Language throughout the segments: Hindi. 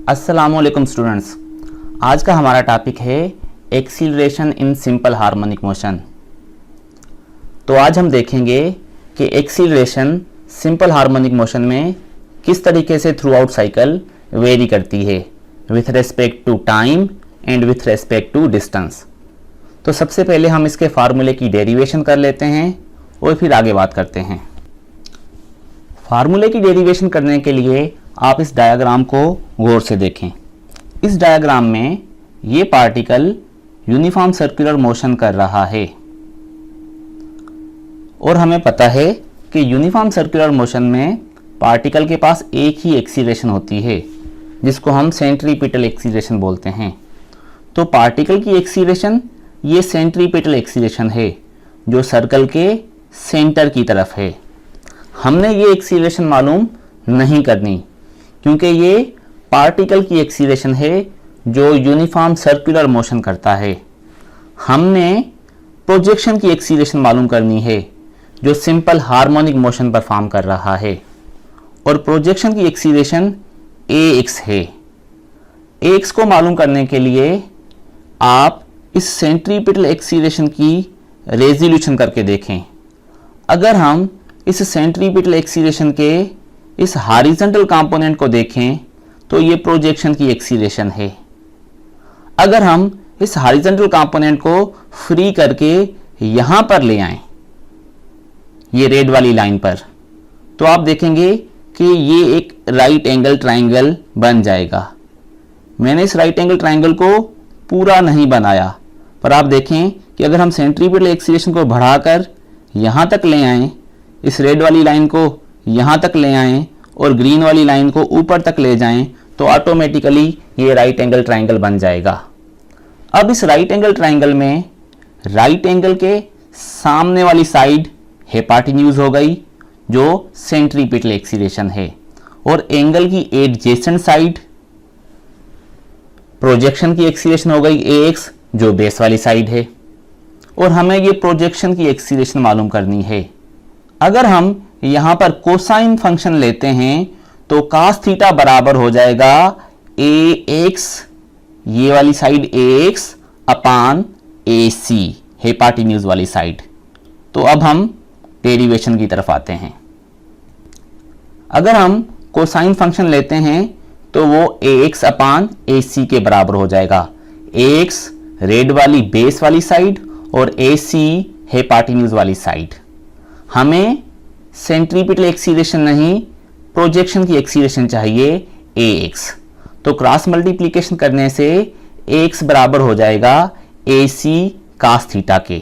अस्सलामुअलैकुम स्टूडेंट्स, आज का हमारा टॉपिक है एक्सीलरेशन इन सिंपल हार्मोनिक मोशन। तो आज हम देखेंगे कि एक्सीलरेशन सिंपल हार्मोनिक मोशन में किस तरीके से थ्रू आउट साइकिल वेरी करती है with respect to time and with respect to distance. तो सबसे पहले हम इसके फार्मूले की डेरिवेशन कर लेते हैं और फिर आगे बात करते हैं। फार्मूले की डेरिवेशन करने के लिए आप इस डायग्राम को गौर से देखें। इस डायग्राम में ये पार्टिकल यूनिफॉर्म सर्कुलर मोशन कर रहा है और हमें पता है कि यूनिफॉर्म सर्कुलर मोशन में पार्टिकल के पास एक ही एक्सीलरेशन होती है जिसको हम सेंट्रीपिटल एक्सीलरेशन बोलते हैं। तो पार्टिकल की एक्सीलरेशन ये सेंट्रीपिटल एक्सीलरेशन है जो सर्कल के सेंटर की तरफ है। हमने ये एक्सीलरेशन मालूम नहीं करनी क्योंकि ये पार्टिकल की एक्सीलरेशन है जो यूनिफॉर्म सर्कुलर मोशन करता है। हमने प्रोजेक्शन की एक्सीलरेशन मालूम करनी है जो सिंपल हार्मोनिक मोशन परफॉर्म कर रहा है और प्रोजेक्शन की एक्सीलरेशन ax है। ax को मालूम करने के लिए आप इस सेंट्रीपिटल एक्सीलरेशन की रेजोल्यूशन करके देखें। अगर हम इस सेंट्रीपिटल एक्सीलरेशन के इस हॉरिजॉन्टल कंपोनेंट को देखें तो ये प्रोजेक्शन की एक्सीलरेशन है। अगर हम इस हॉरिजॉन्टल कंपोनेंट को फ्री करके यहां पर ले आएं, ये रेड वाली लाइन पर, तो आप देखेंगे कि ये एक राइट एंगल ट्रायंगल बन जाएगा। मैंने इस राइट एंगल ट्रायंगल को पूरा नहीं बनाया, पर आप देखें कि अगर हम सेंट्रीपिटल एक्सीलरेशन को बढ़ाकर यहां तक ले आएं, इस रेड वाली लाइन को यहां तक ले आएं और ग्रीन वाली लाइन को ऊपर तक ले जाएं, तो ऑटोमेटिकली ये राइट एंगल ट्रायंगल बन जाएगा। अब इस राइट एंगल ट्रायंगल में राइट एंगल के सामने वाली साइड हेपाटिन्यूज हो गई जो सेंट्रीपिटल एक्सीलरेशन है और एंगल की एडजेसेंट साइड प्रोजेक्शन की एक्सीलरेशन हो गई ax जो बेस वाली साइड है और हमें ये प्रोजेक्शन की एक्सीलरेशन मालूम करनी है। अगर हम यहां पर कोसाइन फंक्शन लेते हैं तो cos थीटा बराबर हो जाएगा ax, ये वाली साइड ax अपान ac, हेपाटिन्यूज वाली साइड। तो अब हम डेरिवेशन की तरफ आते हैं। अगर हम कोसाइन फंक्शन लेते हैं तो वो ax अपान ac के बराबर हो जाएगा। ax रेड वाली बेस वाली साइड और ac हेपाटिन्यूज वाली साइड। हमें सेंट्रीपिटल एक्सीलरेशन नहीं, प्रोजेक्शन की एक्सीलरेशन चाहिए ax। तो क्रॉस मल्टीप्लिकेशन करने से ax बराबर हो जाएगा ac cos थीटा के।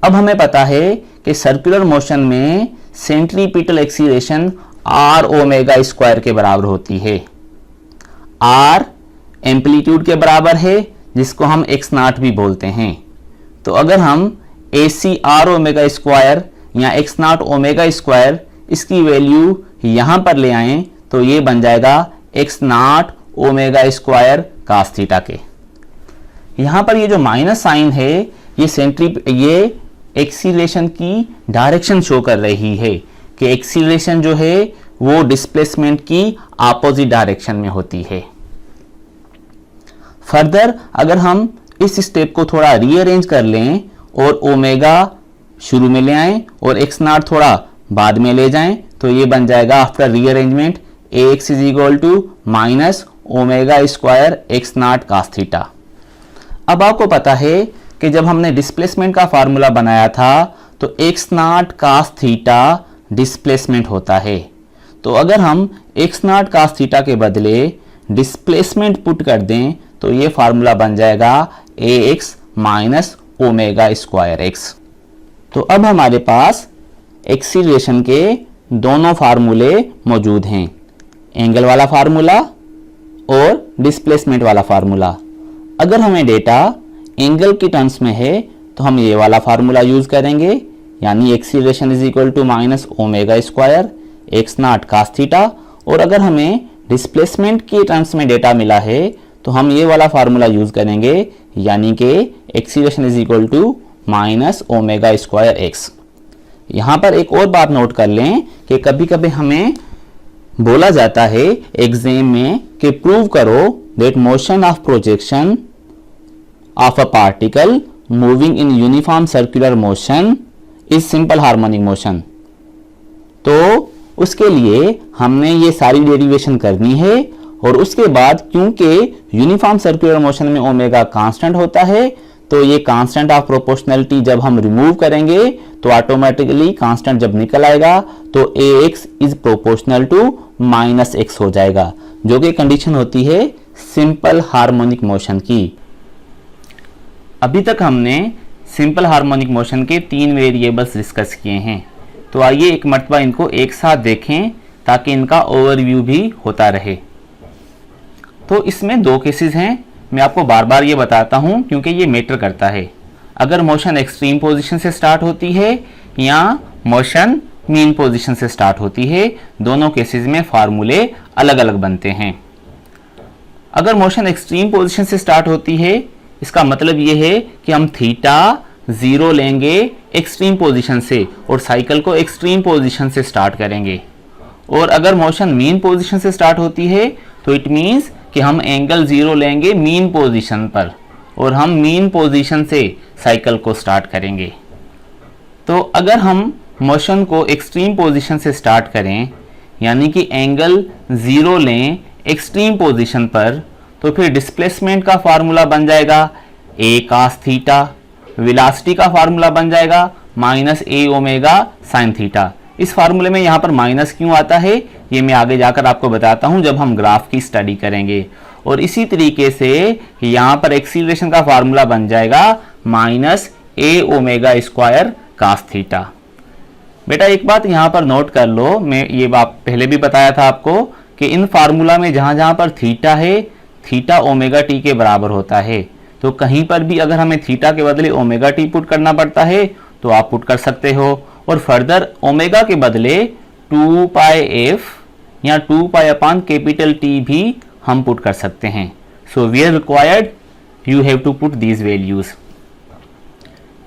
अब हमें पता है कि सर्कुलर मोशन में centripetal acceleration r omega square के बराबर होती है। r एम्पलीट्यूड के बराबर है जिसको हम x नॉट भी बोलते हैं। तो अगर हम ac r ओमेगा स्क्वायर या x नॉट ओमेगा स्क्वायर इसकी वैल्यू यहां पर ले आएं तो ये बन जाएगा x not omega square cos theta के। यहां पर ये जो माइनस साइन है ये एक्सीलरेशन की डायरेक्शन शो कर रही है कि एक्सीलरेशन जो है वो डिस्प्लेसमेंट की ऑपोजिट डायरेक्शन में होती है। फर्दर अगर हम इस स्टेप को थोड़ा रीअरेंज कर लें और ओमेगा शुरू में ले आएं और x नॉट थोड़ा बाद में ले जाएं तो ये बन जाएगा after rearrangement ax is equal to minus omega square x not cos theta. अब आपको पता है कि जब हमने डिस्प्लेसमेंट का फार्मूला बनाया था तो x not cos theta displacement होता है। तो अगर हम x नॉट cos थीटा के बदले डिस्प्लेसमेंट पुट कर दें तो ये फार्मूला बन जाएगा ax minus omega square x। तो अब हमारे पास एक्सीलरेशन के दोनों फार्मूले मौजूद हैं, एंगल वाला फार्मूला और डिस्प्लेसमेंट वाला फार्मूला। अगर हमें डेटा एंगल की टर्म्स में है तो हम ये वाला फार्मूला यूज करेंगे, यानी acceleration is equal to minus omega square x not cos theta. और अगर हमें डिस्प्लेसमेंट की टर्म्स में डेटा मिला है तो हम ये वाला फार्मूला यूज करेंगे, यानी कि acceleration is equal to minus omega square x। यहां पर एक और बात नोट कर लें कि कभी कभी हमें बोला जाता है एग्जाम में कि प्रूव करो that motion of projection of a particle moving in uniform circular motion is simple harmonic motion. तो उसके लिए हमने ये सारी डेरिवेशन करनी है और उसके बाद क्योंकि यूनिफॉर्म सर्कुलर मोशन में ओमेगा कांस्टेंट होता है तो ये कांस्टेंट ऑफ प्रोपोर्शनलिटी जब हम रिमूव करेंगे तो ऑटोमेटिकली कांस्टेंट जब निकल आएगा तो ax is proportional to -x हो जाएगा, जो कि कंडीशन होती है सिंपल हार्मोनिक मोशन की। अभी तक हमने सिंपल हार्मोनिक मोशन के 3 वेरिएबल्स डिस्कस किए हैं, तो आइए एक मर्तबा इनको एक साथ देखें ताकि इनका ओवरव्यू भी होता रहे। तो इसमें 2 केसेस हैं, मैं आपको बार बार ये बताता हूँ क्योंकि ये मैटर करता है। अगर मोशन एक्सट्रीम पोजीशन से स्टार्ट होती है या मोशन मीन पोजीशन से स्टार्ट होती है, दोनों केसेस में फार्मूले अलग अलग बनते हैं। अगर मोशन एक्सट्रीम पोजीशन से स्टार्ट होती है इसका मतलब ये है कि हम थीटा 0 लेंगे एक्सट्रीम पोजीशन से और साइकिल को एक्सट्रीम पोजीशन से स्टार्ट करेंगे। और अगर मोशन मीन पोजीशन से स्टार्ट होती है तो इट मीन्स कि हम एंगल 0 लेंगे मीन पोजीशन पर और हम मीन पोजीशन से साइकिल को स्टार्ट करेंगे। तो अगर हम मोशन को एक्सट्रीम पोजीशन से स्टार्ट करें यानी कि एंगल 0 लें एक्सट्रीम पोजीशन पर, तो फिर डिस्प्लेसमेंट का फार्मूला बन जाएगा a cos थीटा, वेलोसिटी का फार्मूला बन जाएगा -a ओमेगा साइन थीटा। इस फार्मूले में यहाँ पर माइनस क्यों आता है ये मैं आगे जाकर आपको बताता हूँ जब हम ग्राफ की स्टडी करेंगे। और इसी तरीके से यहाँ पर एक्सीलरेशन का फार्मूला बन जाएगा -a omega square cos theta. बेटा एक बात यहाँ पर नोट कर लो, मैं ये बात पहले भी बताया था आपको कि इन फार्मूला में जहाँ जहाँ पर थीटा है थीटा ओमेगा टी के बराबर होता है, तो कहीं पर भी अगर हमें थीटा के बदले ओमेगा टी पुट करना पड़ता है तो आप पुट कर सकते हो। और फर्दर ओमेगा के बदले 2 पाई एफ या 2 पाई अपॉन कैपिटल टी भी हम पुट कर सकते हैं। So where required you have to put these values.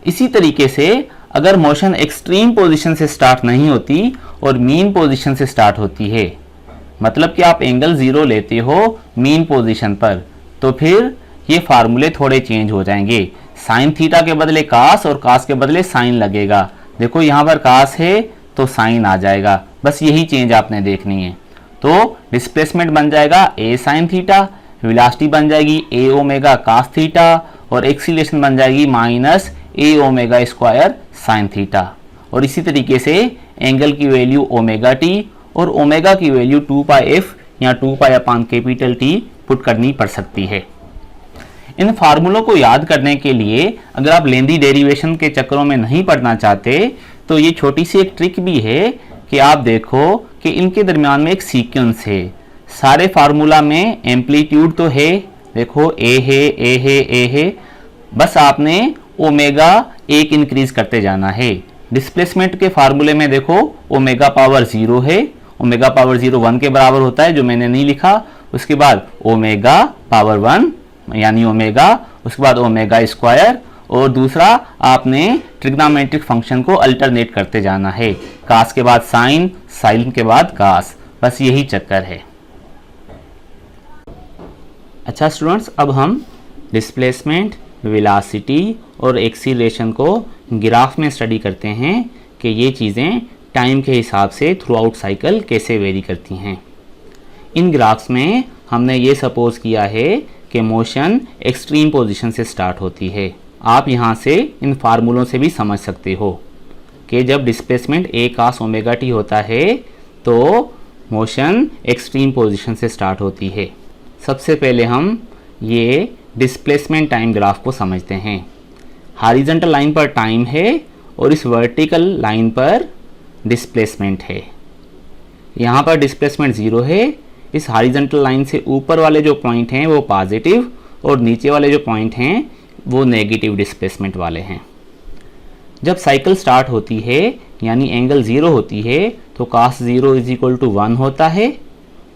इसी तरीके से अगर मोशन एक्सट्रीम पोजीशन से स्टार्ट नहीं होती और मीन पोजीशन से स्टार्ट होती है, मतलब कि आप एंगल 0 लेते हो मीन पोजीशन पर, तो फिर ये फार्मूले थोड़े चेंज हो जाएंगे। साइन थीटा के बदले कास और कास के बदले साइन लगेगा। देखो यहाँ पर कास है तो साइन आ जाएगा, बस यही चेंज आपने देखनी है। तो डिस्प्लेसमेंट बन जाएगा a साइन थीटा, वेलोसिटी बन जाएगी a ओमेगा कास थीटा और एक्सीलरेशन बन जाएगी -a omega square sine theta. और इसी तरीके से एंगल की वैल्यू ओमेगा टी और ओमेगा की वैल्यू 2 पाई एफ या 2 pi upon capital T put करनी पड़ सकती है। इन फार्मूलों को याद करने के लिए अगर आप लेंदी डेरिवेशन के चक्करों में नहीं पढ़ना चाहते तो ये छोटी सी एक ट्रिक भी है कि आप देखो कि इनके दरमियान में एक सीक्वेंस है। सारे फार्मूला में एम्पलीट्यूड तो है, देखो ए है ए है ए है, बस आपने ओमेगा एक इंक्रीज करते जाना है। डिस्प्लेसमेंट के फार्मूले में देखो ओमेगा पावर 0 है, ओमेगा पावर 0 1 के बराबर होता है जो मैंने नहीं लिखा। उसके बाद ओमेगा पावर 1 यानी ओमेगा, उसके बाद ओमेगा स्क्वायर और दूसरा आपने ट्रिग्नोमेट्रिक फंक्शन को अल्टरनेट करते जाना है। कास के बाद साइन, साइन के बाद कास, बस यही चक्कर है। अच्छा स्टूडेंट्स, अब हम डिस्प्लेसमेंट, वेलोसिटी और एक्सीलरेशन को ग्राफ में स्टडी करते हैं कि ये चीज़ें टाइम के हिसाब से थ्रू आउट साइकिल कैसे वेरी करती हैं। इन ग्राफ्स में हमने ये सपोज किया है कि मोशन एक्सट्रीम पोजीशन से स्टार्ट होती है। आप यहाँ से इन फार्मूलों से भी समझ सकते हो कि जब displacement a cos omega T होता है तो मोशन एक्सट्रीम पोजीशन से स्टार्ट होती है। सबसे पहले हम ये डिस्प्लेसमेंट टाइम ग्राफ को समझते हैं। हॉरिजॉन्टल लाइन पर टाइम है और इस वर्टिकल लाइन पर डिस्प्लेसमेंट है। यहाँ पर डिस्प्लेसमेंट 0 है। इस हॉरिजॉन्टल लाइन से ऊपर वाले जो पॉइंट हैं वो पॉजिटिव और नीचे वाले जो पॉइंट हैं वो नेगेटिव डिस्प्लेसमेंट वाले हैं। जब साइकिल स्टार्ट होती है यानी एंगल 0 होती है तो cos 0 = 1 होता है,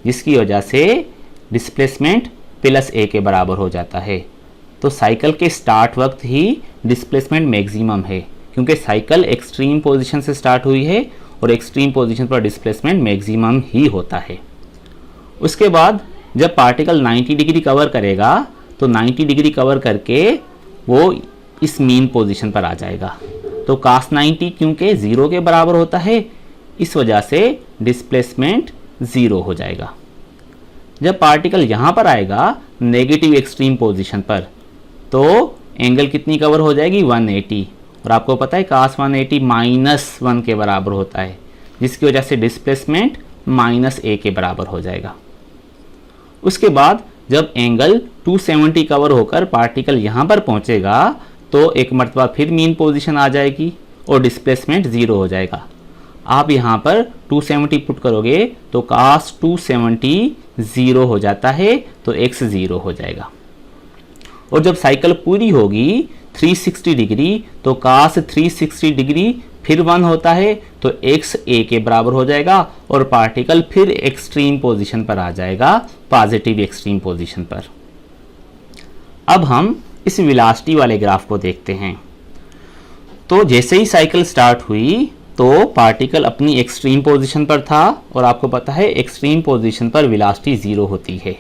जिसकी वजह से डिस्प्लेसमेंट +a के बराबर हो जाता है। तो साइकिल के स्टार्ट वक्त ही डिस्प्लेसमेंट मैक्सिमम है क्योंकि साइकिल एक्सट्रीम पोजीशन से स्टार्ट हुई है और एक्सट्रीम पोजीशन पर डिस्प्लेसमेंट मैक्सिमम ही होता है। उसके बाद जब पार्टिकल 90 डिग्री कवर करेगा तो 90 डिग्री कवर करके वो इस मीन पोजीशन पर आ जाएगा। तो cos 90 क्योंकि 0 के बराबर होता है, इस वजह से डिस्प्लेसमेंट 0 हो जाएगा। जब पार्टिकल यहाँ पर आएगा नेगेटिव एक्सट्रीम पोजीशन पर, तो एंगल कितनी कवर हो जाएगी 180, और आपको पता है cos 180 -1 के बराबर होता है, जिसकी वजह से डिस्प्लेसमेंट -a के बराबर हो जाएगा। उसके बाद जब एंगल 270 कवर होकर पार्टिकल यहाँ पर पहुँचेगा तो एक मर्तबा फिर मीन पोजीशन आ जाएगी और डिस्प्लेसमेंट 0 हो जाएगा। आप यहाँ पर 270 पुट करोगे तो cos 270 0 हो जाता है, तो x 0 हो जाएगा। और जब साइकिल पूरी होगी 360 डिग्री तो cos 360 डिग्री फिर 1 होता है, तो x a के बराबर हो जाएगा और पार्टिकल फिर एक्सट्रीम पोजीशन पर आ जाएगा, पॉजिटिव एक्सट्रीम पोजीशन पर। अब हम इस वेलोसिटी वाले ग्राफ को देखते हैं। तो जैसे ही साइकिल स्टार्ट हुई तो पार्टिकल अपनी एक्सट्रीम पोजीशन पर था, और आपको पता है एक्सट्रीम पोजीशन पर वेलोसिटी 0 होती है।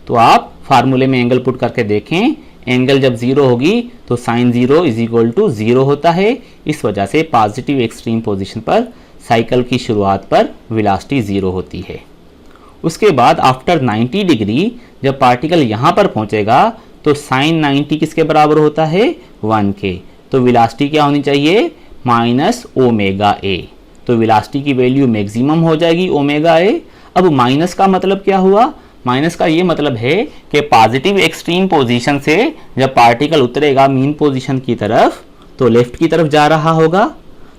तो आप फार्मूले में एंगल पुट करके देखें, एंगल जब 0 होगी तो sin 0 = 0 होता है। इस वजह से पॉजिटिव एक्सट्रीम पोजीशन पर साइकिल की शुरुआत पर वेलोसिटी 0 होती है। उसके बाद आफ्टर 90 डिग्री जब पार्टिकल यहाँ पर पहुँचेगा तो sin 90 किसके बराबर होता है 1 के, तो वेलोसिटी क्या होनी चाहिए -ωa। तो वेलोसिटी की वैल्यू मैक्सिमम हो जाएगी ω_a। अब माइनस का मतलब क्या हुआ, माइनस का ये मतलब है कि पॉजिटिव एक्सट्रीम पोजीशन से जब पार्टिकल उतरेगा मीन पोजीशन की तरफ तो लेफ्ट की तरफ जा रहा होगा,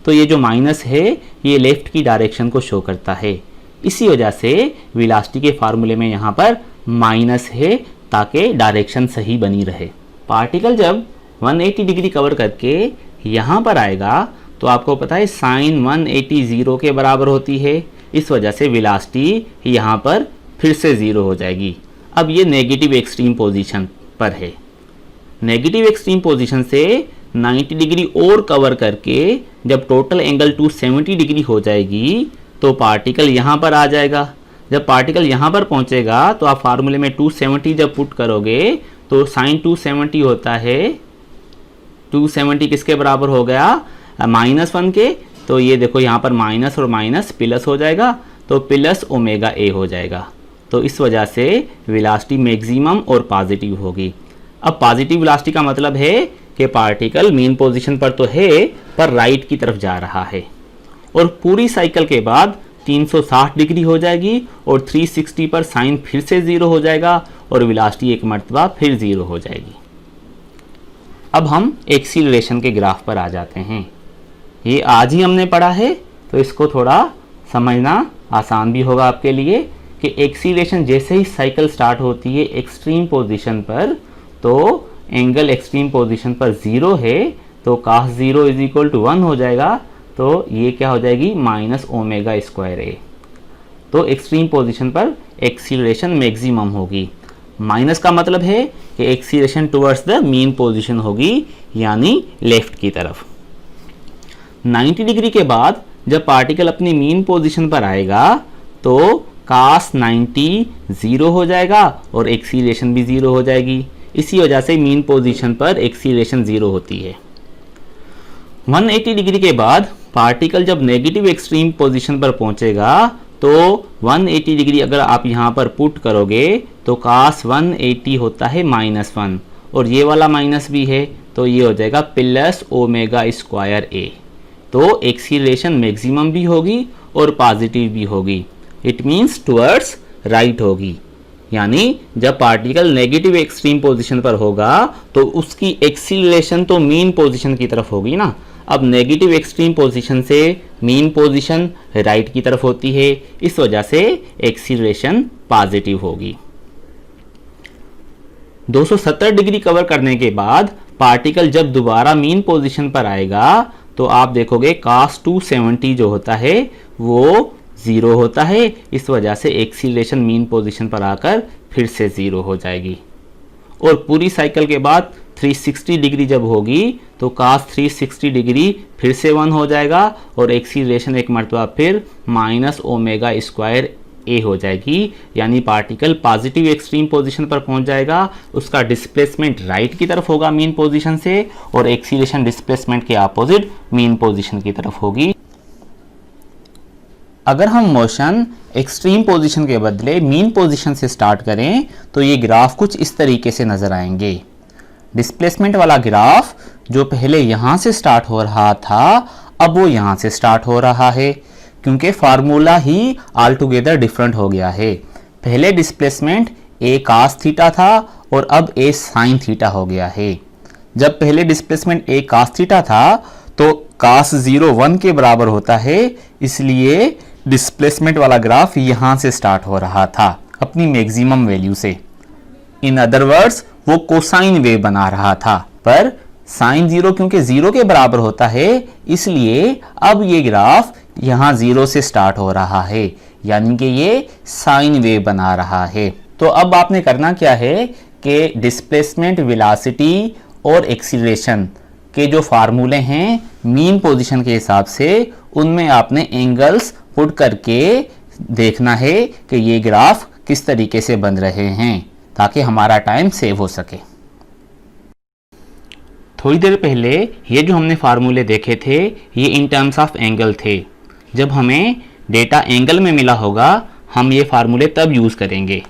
तो ये जो माइनस है ये लेफ्ट की डायरेक्शन को शो करता है। इसी वजह से वेलोसिटी के फार्मूले में यहाँ पर माइनस है ताकि डायरेक्शन सही बनी रहे। पार्टिकल जब 180 डिग्री कवर करके यहाँ पर आएगा तो आपको पता है sin 180 0 के बराबर होती है, इस वजह से वेलोसिटी यहाँ पर फिर से 0 हो जाएगी। अब ये नेगेटिव एक्सट्रीम पोजीशन पर है। नेगेटिव एक्सट्रीम पोजीशन से 90 डिग्री और कवर करके जब टोटल एंगल 270 डिग्री हो जाएगी तो पार्टिकल यहाँ पर आ जाएगा। जब पार्टिकल यहाँ पर पहुँचेगा तो आप फार्मूले में 270 जब पुट करोगे तो sin 270 होता है, 270 किसके बराबर हो गया -1 के, तो ये देखो यहाँ पर माइनस और माइनस प्लस हो जाएगा, तो +ωa हो जाएगा। तो इस वजह से वेलोसिटी मैक्सिमम और पॉजिटिव होगी। अब पॉजिटिव वेलोसिटी का मतलब है कि पार्टिकल मीन पोजीशन पर तो है पर राइट की तरफ जा रहा है, और पूरी साइकिल के बाद 360 डिग्री हो जाएगी और 360 पर साइन फिर से 0 हो जाएगा और वेलोसिटी एक मर्तबा फिर 0 हो जाएगी। अब हम एक्सीलरेशन के ग्राफ पर आ जाते हैं। ये आज ही हमने पढ़ा है तो इसको थोड़ा समझना आसान भी होगा आपके लिए कि एक्सीलरेशन जैसे ही साइकिल स्टार्ट होती है एक्सट्रीम पोजीशन पर, तो एंगल एक्सट्रीम पोजीशन पर 0 है, तो cos 0 = 1 हो जाएगा, तो ये क्या हो जाएगी -ω²a। तो एक्सट्रीम पोजीशन पर एक्सीलरेशन मैक्सिमम होगी। माइनस का मतलब है कि acceleration towards the mean position होगी, यानी लेफ्ट की तरफ। 90 डिग्री के बाद जब पार्टिकल अपनी मीन पोजीशन पर आएगा तो cos 90 0 हो जाएगा और एक्सीलरेशन भी 0 हो जाएगी। इसी वजह से मीन पोजीशन पर एक्सीलरेशन 0 होती है। 180 डिग्री के बाद पार्टिकल जब नेगेटिव एक्सट्रीम पोजीशन पर पहुंचेगा तो 180 डिग्री अगर आप यहाँ पर पुट करोगे तो cos 180 होता है -1, और ये वाला माइनस भी है तो ये हो जाएगा +ω²a। तो एक्सीलरेशन मैक्सिमम भी होगी और पॉजिटिव भी होगी, इट मीन्स टुवर्ड्स राइट होगी। यानी जब पार्टिकल नेगेटिव एक्सट्रीम पोजीशन पर होगा तो उसकी एक्सीलरेशन तो मीन पोजीशन की तरफ होगी ना। अब नेगेटिव एक्सट्रीम पोजीशन से मीन पोजीशन राइट की तरफ होती है, इस वजह से एक्सीलरेशन पॉजिटिव होगी। 270 डिग्री कवर करने के बाद पार्टिकल जब दोबारा मीन पोजीशन पर आएगा तो आप देखोगे cos 270 जो होता है वो 0 होता है, इस वजह से एक्सीलरेशन मीन पोजीशन पर आकर फिर से 0 हो जाएगी। और पूरी साइकिल के बाद 360 डिग्री जब होगी तो cos 360 डिग्री फिर से 1 हो जाएगा और एक्सीलरेशन एक मरतबा फिर माइनस ओमेगा स्क्वायर ए हो जाएगी, यानी पार्टिकल पॉजिटिव एक्सट्रीम पोजीशन पर पहुंच जाएगा। उसका डिस्प्लेसमेंट राइट की तरफ होगा मीन पोजीशन से और एक्सीलरेशन डिस्प्लेसमेंट के अपोजिट मीन पोजीशन की तरफ होगी। अगर हम मोशन एक्सट्रीम पोजीशन के बदले मीन पोजीशन से स्टार्ट करें तो ये ग्राफ कुछ इस तरीके से नजर आएंगे। डिस्प्लेसमेंट वाला ग्राफ जो पहले यहाँ से स्टार्ट हो रहा था अब वो यहाँ से स्टार्ट हो रहा है, क्योंकि फार्मूला ही ऑल टुगेदर डिफरेंट हो गया है। पहले डिस्प्लेसमेंट ए cos थीटा था और अब ए sin थीटा हो गया है। जब पहले डिस्प्लेसमेंट ए cos थीटा था तो cos 0 1 के बराबर होता है, इसलिए डिस्प्लेसमेंट वाला ग्राफ यहाँ से स्टार्ट हो रहा था अपनी मैक्सिमम वैल्यू से। इन अदर वर्ड्स वो कोसाइन वेव बना रहा था, पर sin 0 क्योंकि 0 के बराबर होता है इसलिए अब ये ग्राफ यहाँ 0 से स्टार्ट हो रहा है, यानी कि ये साइन वेव बना रहा है। तो अब आपने करना क्या है कि डिस्प्लेसमेंट, वेलोसिटी और एक्सीलरेशन के जो फार्मूले हैं मीन पोजीशन के हिसाब से उनमें आपने एंगल्स पुट करके देखना है कि ये ग्राफ किस तरीके से बन रहे हैं ताकि हमारा टाइम सेव हो सके। थोड़ी देर पहले ये जो हमने फार्मूले देखे थे ये इन टर्म्स ऑफ एंगल थे। जब हमें डेटा एंगल में मिला होगा हम ये फार्मूले तब यूज़ करेंगे।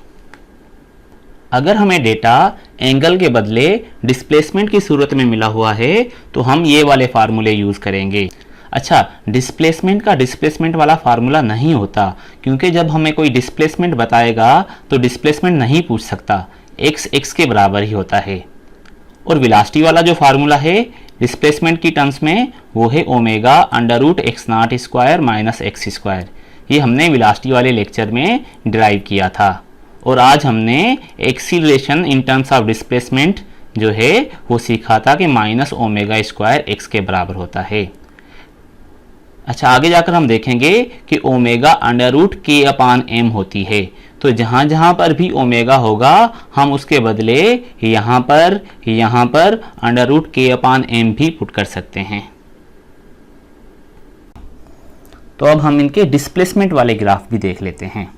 अगर हमें डेटा एंगल के बदले डिस्प्लेसमेंट की सूरत में मिला हुआ है तो हम ये वाले फार्मूले यूज़ करेंगे। अच्छा, डिस्प्लेसमेंट का डिस्प्लेसमेंट वाला फार्मूला नहीं होता, क्योंकि जब हमें कोई डिस्प्लेसमेंट बताएगा तो डिस्प्लेसमेंट नहीं पूछ सकता, एक्स एक्स के बराबर ही होता है। और वेलोसिटी वाला जो फार्मूला है डिस्प्लेसमेंट की टर्म्स में वो है omega under root x not square minus x square. ये हमने वेलोसिटी वाले लेक्चर में डिराइव किया था। और आज हमने acceleration in terms of displacement जो है वो सीखा था कि माइनस ओमेगा स्क्वायर एक्स के बराबर होता है। अच्छा, आगे जाकर हम देखेंगे कि ओमेगा अंडर रूट के अपान एम होती है, तो जहाँ जहाँ पर भी ओमेगा होगा हम उसके बदले यहाँ पर अंडर रूट के अपान एम भी पुट कर सकते हैं। तो अब हम इनके डिस्प्लेसमेंट वाले ग्राफ भी देख लेते हैं।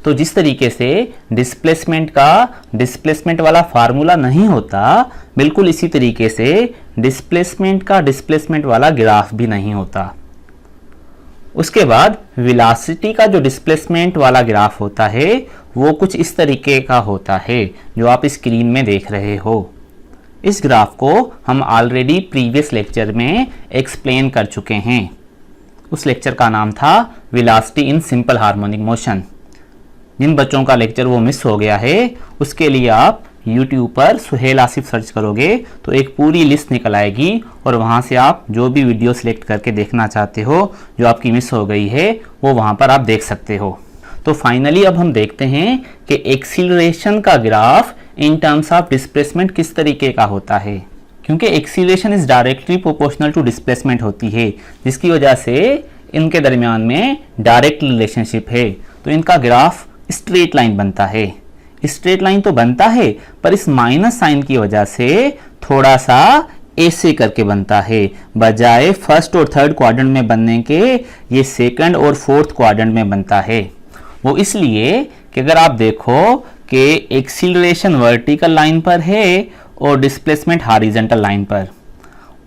तो जिस तरीके से डिस्प्लेसमेंट वाला फार्मूला नहीं होता, बिल्कुल इसी तरीके से डिस्प्लेसमेंट का डिस्प्लेसमेंट वाला ग्राफ भी नहीं होता। उसके बाद वेलोसिटी का जो डिस्प्लेसमेंट वाला ग्राफ होता है वो कुछ इस तरीके का होता है जो आप स्क्रीन में देख रहे हो। इस ग्राफ को हम ऑलरेडी प्रीवियस लेक्चर में एक्सप्लेन कर चुके हैं। उस लेक्चर का नाम था velocity in simple harmonic motion. जिन बच्चों का लेक्चर वो मिस हो गया है उसके लिए आप YouTube पर सुहेल आसिफ सर्च करोगे तो एक पूरी लिस्ट निकल आएगी और वहाँ से आप जो भी वीडियो सिलेक्ट करके देखना चाहते हो जो आपकी मिस हो गई है वो वहाँ पर आप देख सकते हो। तो फाइनली अब हम देखते हैं कि एक्सीलरेशन का graph in terms of displacement किस तरीके का होता है, क्योंकि acceleration is directly proportional to displacement होती है, जिसकी वजह से इनके दरमियान में डायरेक्ट रिलेशनशिप है। तो इनका ग्राफ स्ट्रेट लाइन बनता है। स्ट्रेट लाइन तो बनता है पर इस माइनस साइन की वजह से थोड़ा सा ऐसे करके बनता है, बजाय फर्स्ट और थर्ड क्वाड्रेंट में बनने के ये सेकंड और फोर्थ क्वाड्रेंट में बनता है। वो इसलिए कि अगर आप देखो कि एक्सीलरेशन वर्टिकल लाइन पर है और डिस्प्लेसमेंट हॉरिजॉन्टल लाइन पर,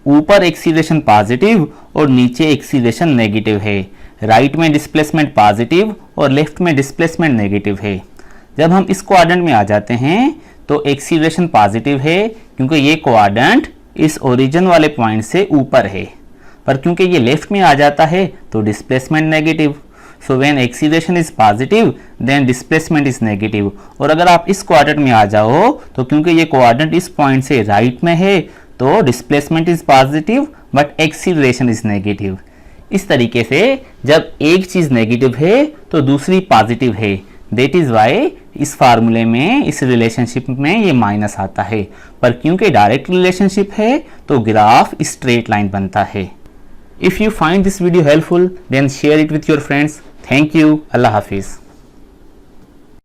ऊपर एक्सीलरेशन पॉजिटिव और नीचे एक्सीलरेशन नेगेटिव है, राइट में डिस्प्लेसमेंट पॉजिटिव और लेफ्ट में डिस्प्लेसमेंट नेगेटिव है। जब हम इस क्वाड्रेंट में आ जाते हैं तो एक्सीलरेशन पॉजिटिव है क्योंकि ये क्वाड्रेंट इस ओरिजिन वाले पॉइंट से ऊपर है, पर क्योंकि ये लेफ्ट में आ जाता है तो displacement negative. So when acceleration is positive then displacement is negative. और अगर आप इस क्वाड्रेंट में आ जाओ तो क्योंकि ये क्वाड्रेंट इस पॉइंट से राइट में है तो displacement is positive but acceleration is negative. इस तरीके से जब एक चीज नेगेटिव है तो दूसरी पॉजिटिव है, दैट इज वाई इस फार्मूले में, इस रिलेशनशिप में ये माइनस आता है। पर क्योंकि डायरेक्ट रिलेशनशिप है तो ग्राफ स्ट्रेट लाइन बनता है। If you find this video helpful then share it with your friends. Thank you. अल्लाह हाफिज।